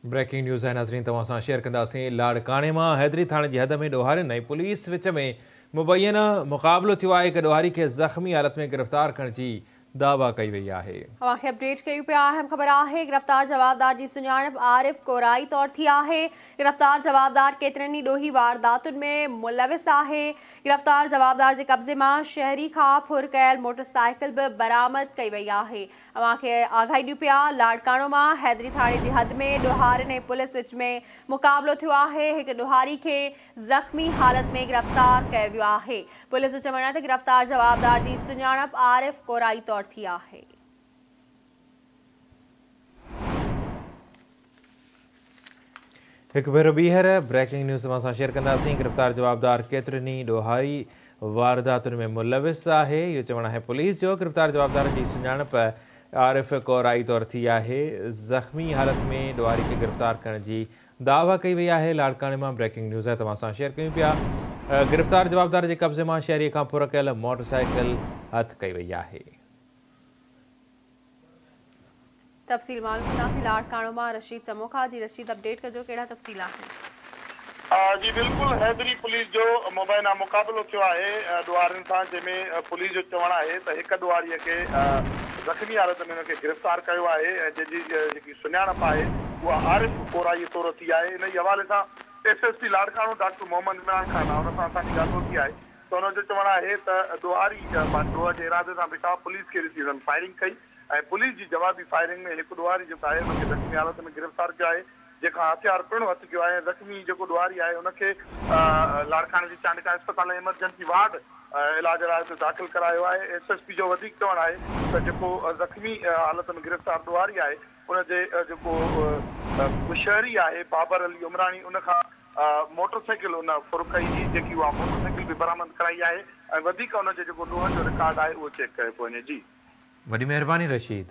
Breaking news है नाज़रीन तव्हां सां शेयर कंदासीं। लाड़काणे मां हैदरी थाणे जी हद में ॾोहारियुनि ऐं पुलिस विच में मुबैना मुक़ाबिलो थियो आहे। हिक ॾोहारी खे ज़ख़्मी हालत में गिरफ़्तार करण जी दावा कई वई आहे। तव्हांखे अपडेट कयूं पिया। अहम ख़बर आहे गिरफ़्तार जवाबदार जी सुञाणप आरिफ कोराई तौर थी आहे। गिरफ़्तार जवाबदार केतिरनि ई ॾोही वारदातुनि में मुलविस आहे। गिरफ़्तार जवाबदार जे कब्ज़े मां शहरी खां फुर कयल मोटरसाइकिल बि बरामद कई वई आहे। तव्हांखे आगाही ॾियूं पिया। लाड़काणो मां हैदरी थाणे जी हद में ॾोहारियुनि ऐं पुलिस विच में मुक़ाबिलो थियो आहे। हिक ॾोहारी खे ज़ख़्मी हालत में गिरफ़्तार कयो वियो आहे। पुलिस जो चवणु आहे त गिरफ़्तार जवाबदार जी सुञाणप आरिफ कोराई तौर थी आहे। एक भेरो ॿीहर ब्रेकिंग न्यूज़ तव्हां सां शेयर कंदासीं। गिरफ़्तार जवाबदार केतिरनि ई ॾोहारी वारदातुनि में मुलविस आहे। इहो चवणु आहे पुलिस जो। गिरफ़्तार जवाबदार जी सुञाणप आरिफ कोराई तौर थी आहे। ज़ख़्मी हालत में ॾोहारी खे गिरफ़्तार करण जी दावा कई वई आहे। लाड़काणे मां ब्रेकिंग न्यूज़ आहे तव्हां सां शेयर कयूं पिया। गिरफ़्तार जवाबदार जे कब्ज़े मां शहरीअ खां फुर कयल मोटरसाइकिल हथ कई वई आहे। तफ़सील मालूम कंदासीं। लाड़काणो मां रशीद समोखा जी। रशीद, अपडेट कजो, कहिड़ा तफ़सील आहिनि? जी बिल्कुलु, हैदरी पुलिस जो मुबैना मुक़ाबिलो थियो आहे ॾोहारियुनि सां, जंहिंमें पुलिस जो चवणु आहे त हिक ॾोहारीअ खे ज़ख़्मी हालत में हुनखे गिरफ़्तार कयो आहे ऐं जंहिंजी जेकी सुञाणप आहे उहा आरिफ कोराई तौर थी आहे। इन ई हवाले सां SSP लाड़काणो डॉक्टर मोहम्मद इमरान ख़ान आहे, हुन सां असांजी ॻाल्हि थी आहे त हुनजो चवणु आहे त ॾोहारी ॾोह जे इरादे सां बेटा पुलिस खे ॾिसी हुननि फायरिंग कई ऐं पुलिस जी जवाबी फायरिंग में हिकु ॾोहारी जेको आहे हुनखे ज़ख़्मी हालत में गिरफ़्तार कयो आहे, जंहिंखां हथियार पिणु हथ कयो आहे। ज़ख़्मी जेको ॾोहारी आहे हुनखे लाड़काणे जी चांडिका अस्पताल इमरजेंसी वार्ड इलाज लाइ दाख़िल करायो आहे। SSP जो वधीक चवणु आहे त जेको ज़ख़्मी हालत में गिरफ़्तार ॾोहारी आहे उनजे जेको शहरी आहे बाबर अली उमरानी, उनखां मोटरसाइकिल उन फुर कई हुई, जेकी उहा मोटरसाइकिल बि बरामद कराई आहे ऐं वधीक उनजो जेको ॾोहनि जो रिकॉर्ड आहे उहो चेक कयो पियो वञे। जी, वॾी महिरबानी रशीद।